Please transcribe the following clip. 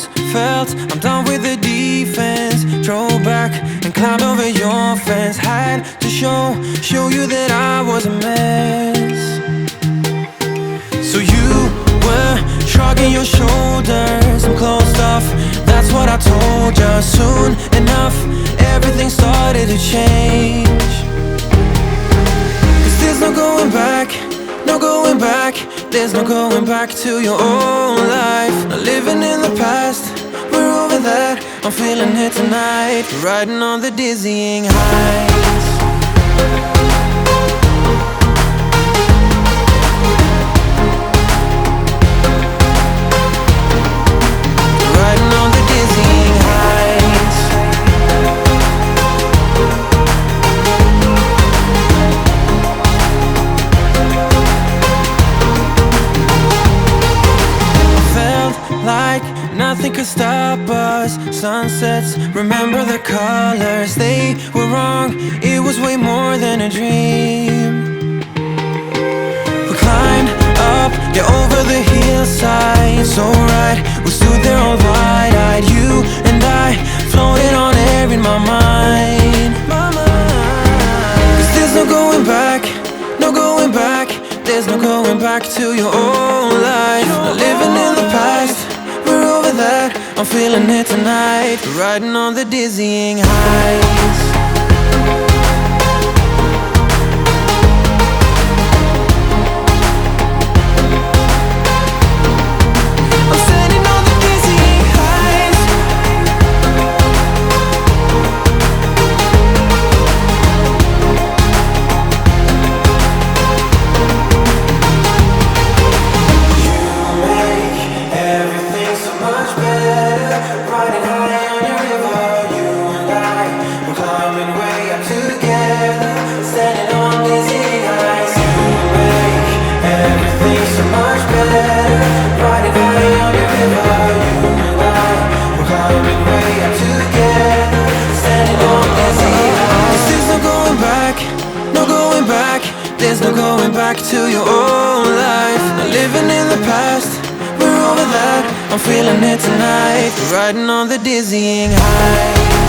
once felt I'm done with the defense. Drove back and climbed over your fence. Had to show you that I was a mess. So you were shrugging your shoulders. I'm closed off, that's what I told you. Soon enough, everything started to change. Cause there's no going back, no going back. There's no going back to your old life. Not living in the past, we're over that. I'm feeling it tonight, riding on the dizzying heights. Riding on the dizzying heights. Like nothing could stop us. Sunsets, remember the colors. They were wrong, it was way more than a dream. We climbed up, yeah, over the hillside. So right, we stood there all wide-eyed. You and I floated on air in my mind. Cause there's no going back, no going back. There's no going back to your old life. Not living in the past, we're over that. I'm feeling it tonight, riding on the dizzying heights. I'm standing on the dizzying heights. There's no going back to your old life. Not living in the past, we're over that. I'm feeling it tonight, riding on the dizzying heights.